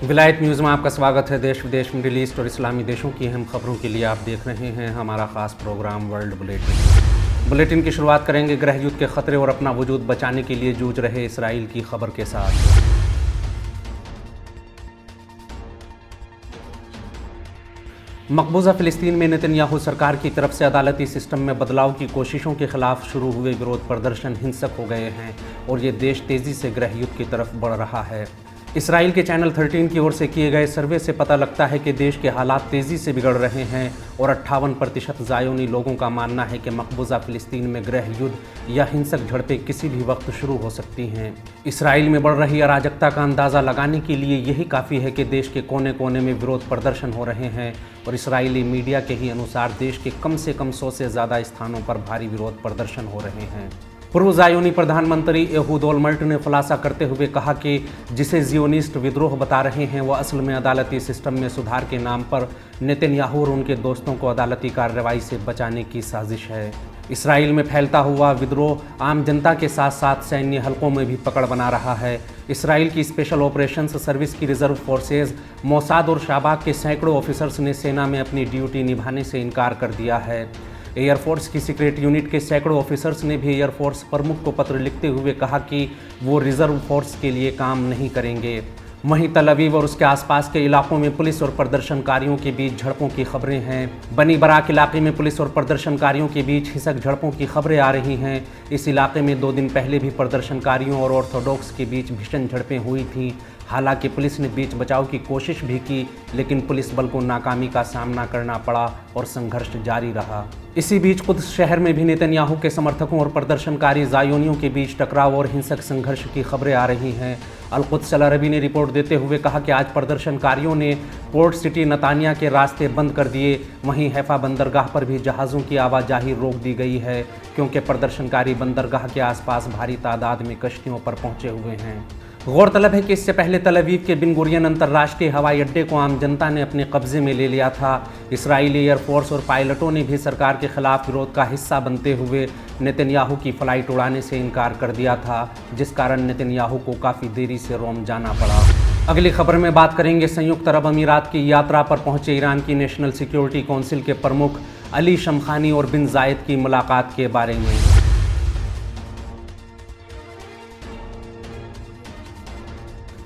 विलायत न्यूज़ में आपका स्वागत है। देश विदेश, मिडिल ईस्ट और इस्लामी देशों की अहम खबरों के लिए आप देख रहे हैं हमारा खास प्रोग्राम वर्ल्ड बुलेटिन की शुरुआत करेंगे गृह युद्ध के खतरे और अपना वजूद बचाने के लिए जूझ रहे इसराइल की खबर के साथ। मकबूजा फ़िलिस्तीन में नेतन्याहू सरकार की तरफ से अदालती सिस्टम में बदलाव की कोशिशों के खिलाफ शुरू हुए विरोध प्रदर्शन हिंसक हो गए हैं और ये देश तेज़ी से गृह युद्ध की तरफ बढ़ रहा है। इसराइल के चैनल 13 की ओर से किए गए सर्वे से पता लगता है कि देश के हालात तेज़ी से बिगड़ रहे हैं और 58% ज़ायोनी लोगों का मानना है कि मकबूजा फ़िलिस्तीन में गृह युद्ध या हिंसक झड़पें किसी भी वक्त शुरू हो सकती हैं। इसराइल में बढ़ रही अराजकता का अंदाज़ा लगाने के लिए यही काफ़ी है कि देश के कोने कोने में विरोध प्रदर्शन हो रहे हैं और इसराइली मीडिया के ही अनुसार देश के कम से कम 100 से ज़्यादा स्थानों पर भारी विरोध प्रदर्शन हो रहे हैं। पूर्व ज़ायोनी प्रधानमंत्री एहूद ओलमर्ट ने खुलासा करते हुए कहा कि जिसे ज़ियोनिस्ट विद्रोह बता रहे हैं वह असल में अदालती सिस्टम में सुधार के नाम पर नेतन्याहू और उनके दोस्तों को अदालती कार्रवाई से बचाने की साजिश है। इसराइल में फैलता हुआ विद्रोह आम जनता के साथ साथ सैन्य हलकों में भी पकड़ बना रहा है। इसराइल की स्पेशल ऑपरेशंस सर्विस की रिजर्व फोर्सेज, मोसाद और शाबाक के सैकड़ों ऑफिसर्स ने सेना में अपनी ड्यूटी निभाने से इनकार कर दिया है। एयरफोर्स की सीक्रेट यूनिट के सैकड़ों ऑफिसर्स ने भी एयरफोर्स प्रमुख को पत्र लिखते हुए कहा कि वो रिजर्व फोर्स के लिए काम नहीं करेंगे। वहीं तल अवीव और उसके आसपास के इलाकों में पुलिस और प्रदर्शनकारियों के बीच झड़पों की खबरें हैं। बनी बराक इलाके में पुलिस और प्रदर्शनकारियों के बीच हिंसक झड़पों की खबरें आ रही हैं। इस इलाके में 2 दिन पहले भी प्रदर्शनकारियों और ऑर्थोडॉक्स के बीच भीषण झड़पें हुई थीं। हालांकि पुलिस ने बीच बचाव की कोशिश भी की, लेकिन पुलिस बल को नाकामी का सामना करना पड़ा और संघर्ष जारी रहा। इसी बीच कुद्स शहर में भी नेतन्याहू के समर्थकों और प्रदर्शनकारी ज़ायोनियों के बीच टकराव और हिंसक संघर्ष की खबरें आ रही हैं। अल-कुद्स अल अरबी ने रिपोर्ट देते हुए कहा कि आज प्रदर्शनकारियों ने पोर्ट सिटी नतानिया के रास्ते बंद कर दिए। वहीं हैफा बंदरगाह पर भी जहाज़ों की आवाजाही रोक दी गई है क्योंकि प्रदर्शनकारी बंदरगाह के आसपास भारी तादाद में कश्तियों पर पहुंचे हुए हैं। गौरतलब है कि इससे पहले तल अवीव के बिन गुरियन अंतर्राष्ट्रीय हवाई अड्डे को आम जनता ने अपने कब्जे में ले लिया था। इसराइली एयरफोर्स और पायलटों ने भी सरकार के खिलाफ विरोध का हिस्सा बनते हुए नेतन्याहू की फ़्लाइट उड़ाने से इनकार कर दिया था, जिस कारण नेतन्याहू को काफ़ी देरी से रोम जाना पड़ा। अगली खबर में बात करेंगे संयुक्त अरब अमीरात की यात्रा पर पहुंचे ईरान की नेशनल सिक्योरिटी काउंसिल के प्रमुख अली शमखानी और बिन जायद की मुलाकात के बारे में।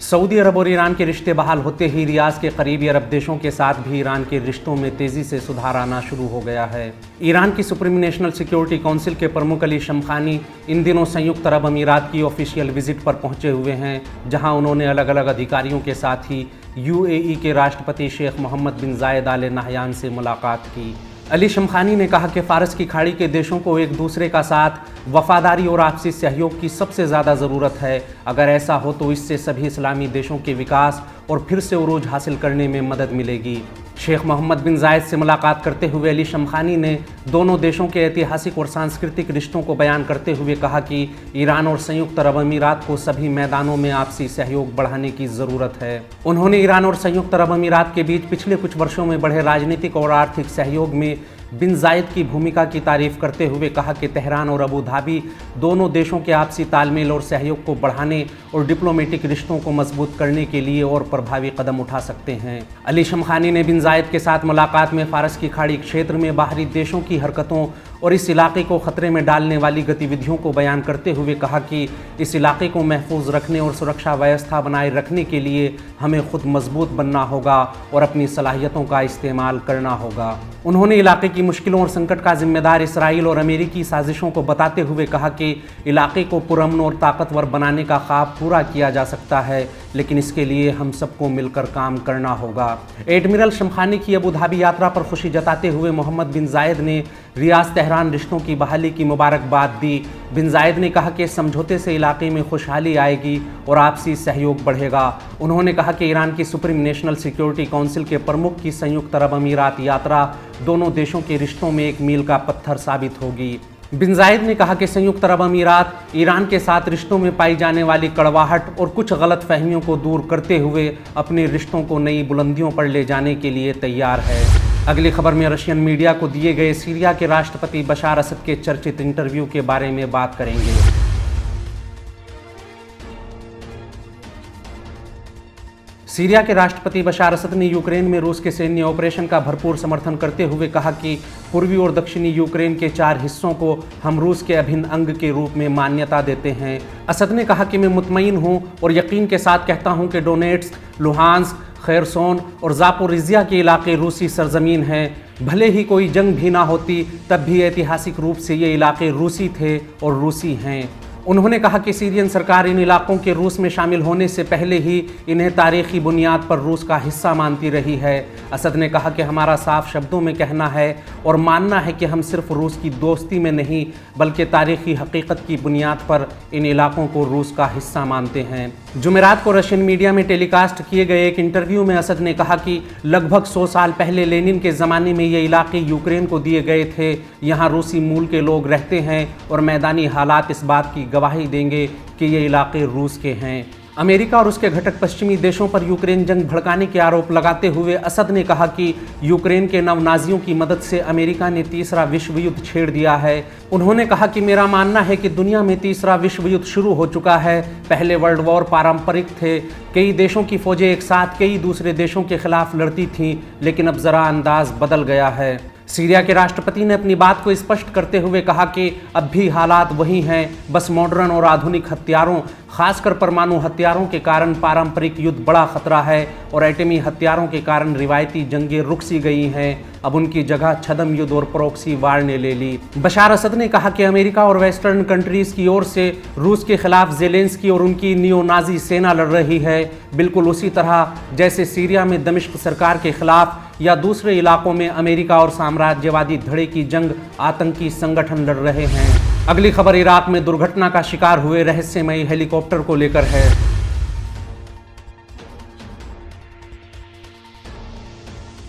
सऊदी अरब और ईरान के रिश्ते बहाल होते ही रियाद के करीबी अरब देशों के साथ भी ईरान के रिश्तों में तेज़ी से सुधार आना शुरू हो गया है। ईरान की सुप्रीम नेशनल सिक्योरिटी काउंसिल के प्रमुख अली शमखानी इन दिनों संयुक्त अरब अमीरात की ऑफिशियल विजिट पर पहुंचे हुए हैं, जहां उन्होंने अलग अलग अधिकारियों के साथ ही UAE के राष्ट्रपति शेख मोहम्मद बिन जायद आल नहयान से मुलाकात की। अली शमखानी ने कहा कि फ़ारस की खाड़ी के देशों को एक दूसरे का साथ वफादारी और आपसी सहयोग की सबसे ज़्यादा ज़रूरत है। अगर ऐसा हो तो इससे सभी इस्लामी देशों के विकास और फिर से उरूज हासिल करने में मदद मिलेगी। शेख मोहम्मद बिन जायद से मुलाकात करते हुए अली शमखानी ने दोनों देशों के ऐतिहासिक और सांस्कृतिक रिश्तों को बयान करते हुए कहा कि ईरान और संयुक्त अरब अमीरात को सभी मैदानों में आपसी सहयोग बढ़ाने की ज़रूरत है। उन्होंने ईरान और संयुक्त अरब अमीरात के बीच पिछले कुछ वर्षों में बढ़े राजनीतिक और आर्थिक सहयोग में बिन जायद की भूमिका की तारीफ करते हुए कहा कि तेहरान और अबू धाबी दोनों देशों के आपसी तालमेल और सहयोग को बढ़ाने और डिप्लोमेटिक रिश्तों को मजबूत करने के लिए और प्रभावी कदम उठा सकते हैं। अली शमखानी ने बिन जायद के साथ मुलाकात में फ़ारस की खाड़ी क्षेत्र में बाहरी देशों की हरकतों और इस इलाके को ख़तरे में डालने वाली गतिविधियों को बयान करते हुए कहा कि इस इलाके को महफूज रखने और सुरक्षा व्यवस्था बनाए रखने के लिए हमें खुद मजबूत बनना होगा और अपनी सलाहियतों का इस्तेमाल करना होगा। उन्होंने इलाके की मुश्किलों और संकट का जिम्मेदार इसराइल और अमेरिकी साजिशों को बताते हुए कहा कि इलाके को पुरअमन और ताकतवर बनाने का ख्वाब पूरा किया जा सकता है, लेकिन इसके लिए हम सबको मिलकर काम करना होगा। एडमिरल शमखानी की अबू धाबी यात्रा पर खुशी जताते हुए मोहम्मद बिन जायद ने रियाद तेहरान रिश्तों की बहाली की मुबारकबाद दी। बिन जायद ने कहा कि समझौते से इलाके में खुशहाली आएगी और आपसी सहयोग बढ़ेगा। उन्होंने कहा कि ईरान की सुप्रीम नेशनल सिक्योरिटी काउंसिल के प्रमुख की संयुक्त अरब अमीरात यात्रा दोनों देशों के रिश्तों में एक मील का पत्थर साबित होगी। बिन जायद ने कहा कि संयुक्त अरब अमीरात ईरान के साथ रिश्तों में पाई जाने वाली कड़वाहट और कुछ गलत फहमियों को दूर करते हुए अपने रिश्तों को नई बुलंदियों पर ले जाने के लिए तैयार है। अगली खबर में रशियन मीडिया को दिए गए सीरिया के राष्ट्रपति बशार असद के चर्चित इंटरव्यू के बारे में बात करेंगे। सीरिया के राष्ट्रपति बशार असद ने यूक्रेन में रूस के सैन्य ऑपरेशन का भरपूर समर्थन करते हुए कहा कि पूर्वी और दक्षिणी यूक्रेन के 4 हिस्सों को हम रूस के अभिन्न अंग के रूप में मान्यता देते हैं। असद ने कहा कि मैं मुतमईन हूं और यकीन के साथ कहता हूं कि डोनेट्स्क, लुहांस्क, खैरसोन और जापोरिजिया के इलाके रूसी सरजमीन हैं। भले ही कोई जंग भी ना होती तब भी ऐतिहासिक रूप से ये इलाके रूसी थे और रूसी हैं। उन्होंने कहा कि सीरियन सरकार इन इलाकों के रूस में शामिल होने से पहले ही इन्हें तारीखी बुनियाद पर रूस का हिस्सा मानती रही है। असद ने कहा कि हमारा साफ शब्दों में कहना है और मानना है कि हम सिर्फ रूस की दोस्ती में नहीं बल्कि तारीखी हकीकत की बुनियाद पर इन इलाकों को रूस का हिस्सा मानते हैं। जुमेरात को रशियन मीडिया में टेलीकास्ट किए गए एक इंटरव्यू में असद ने कहा कि लगभग 100 साल पहले लेनिन के ज़माने में ये इलाके यूक्रेन को दिए गए थे। यहाँ रूसी मूल के लोग रहते हैं और मैदानी हालात इस बात की गवाही देंगे कि ये इलाके रूस के हैं। अमेरिका और उसके घटक पश्चिमी देशों पर यूक्रेन जंग भड़काने के आरोप लगाते हुए असद ने कहा कि यूक्रेन के नवनाजियों की मदद से अमेरिका ने तीसरा विश्व युद्ध छेड़ दिया है। उन्होंने कहा कि मेरा मानना है कि दुनिया में तीसरा विश्व युद्ध शुरू हो चुका है। पहले वर्ल्ड वॉर पारंपरिक थे, कई देशों की फौजें एक साथ कई दूसरे देशों के खिलाफ लड़ती थीं, लेकिन अब ज़रा अंदाज बदल गया है। सीरिया के राष्ट्रपति ने अपनी बात को स्पष्ट करते हुए कहा कि अब भी हालात वही हैं, बस मॉडर्न और आधुनिक हथियारों खासकर परमाणु हथियारों के कारण पारंपरिक युद्ध बड़ा खतरा है और एटमी हथियारों के कारण रिवायती जंगें रुक सी गई हैं। अब उनकी जगह छद्म युद्ध और प्रॉक्सी वार ने ले ली। बशार असद ने कहा कि अमेरिका और वेस्टर्न कंट्रीज की ओर से रूस के खिलाफ ज़ेलेंस्की और उनकी नियो नाजी सेना लड़ रही है, बिल्कुल उसी तरह जैसे सीरिया में दमिश्क सरकार के खिलाफ या दूसरे इलाकों में अमेरिका और साम्राज्यवादी धड़े की जंग आतंकी संगठन लड़ रहे हैं। अगली खबर इराक में दुर्घटना का शिकार हुए रहस्यमयी हेलीकॉप्टर को लेकर है।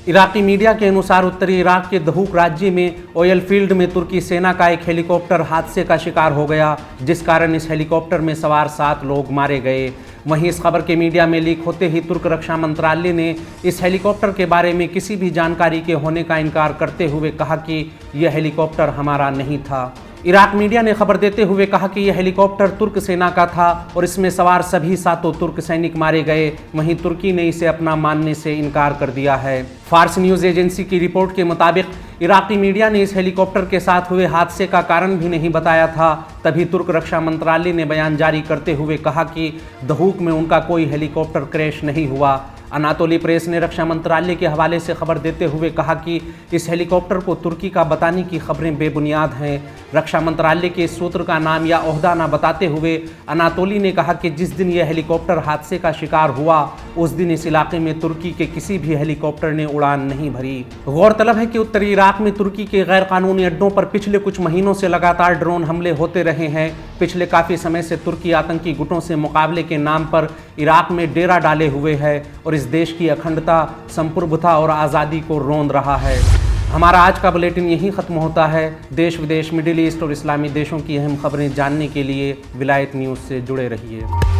इराकी मीडिया के अनुसार उत्तरी इराक के दहूक राज्य में ऑयल फील्ड में तुर्की सेना का एक हेलीकॉप्टर हादसे का शिकार हो गया, जिस कारण इस हेलीकॉप्टर में सवार 7 लोग मारे गए। वहीं इस खबर के मीडिया में लीक होते ही तुर्क रक्षा मंत्रालय ने इस हेलीकॉप्टर के बारे में किसी भी जानकारी के होने का इनकार करते हुए कहा कि यह हेलीकॉप्टर हमारा नहीं था। इराक मीडिया ने खबर देते हुए कहा कि यह हेलीकॉप्टर तुर्क सेना का था और इसमें सवार सभी 7 तुर्क सैनिक मारे गए। वहीं तुर्की ने इसे अपना मानने से इनकार कर दिया है। फार्स न्यूज़ एजेंसी की रिपोर्ट के मुताबिक इराकी मीडिया ने इस हेलीकॉप्टर के साथ हुए हादसे का कारण भी नहीं बताया था। तभी तुर्क रक्षा मंत्रालय ने बयान जारी करते हुए कहा कि दहूक में उनका कोई हेलीकॉप्टर क्रैश नहीं हुआ। अनातोली प्रेस ने रक्षा मंत्रालय के हवाले से खबर देते हुए कहा कि इस हेलीकॉप्टर को तुर्की का बताने की खबरें बेबुनियाद हैं। रक्षा मंत्रालय के सूत्र का नाम या ओहदा न बताते हुए अनातोली ने कहा कि जिस दिन यह हेलीकॉप्टर हादसे का शिकार हुआ उस दिन इस इलाके में तुर्की के किसी भी हेलीकॉप्टर ने उड़ान नहीं भरी। गौरतलब है कि उत्तरी इराक में तुर्की के गैर कानूनी अड्डों पर पिछले कुछ महीनों से लगातार ड्रोन हमले होते रहे हैं। पिछले काफ़ी समय से तुर्की आतंकी गुटों से मुकाबले के नाम पर इराक में डेरा डाले हुए है और इस देश की अखंडता, संप्रभुता और आज़ादी को रोंद रहा है। हमारा आज का बुलेटिन यहीं ख़त्म होता है। देश विदेश, मिडिल ईस्ट और इस्लामी देशों की अहम खबरें जानने के लिए विलायत न्यूज़ से जुड़े रहिए।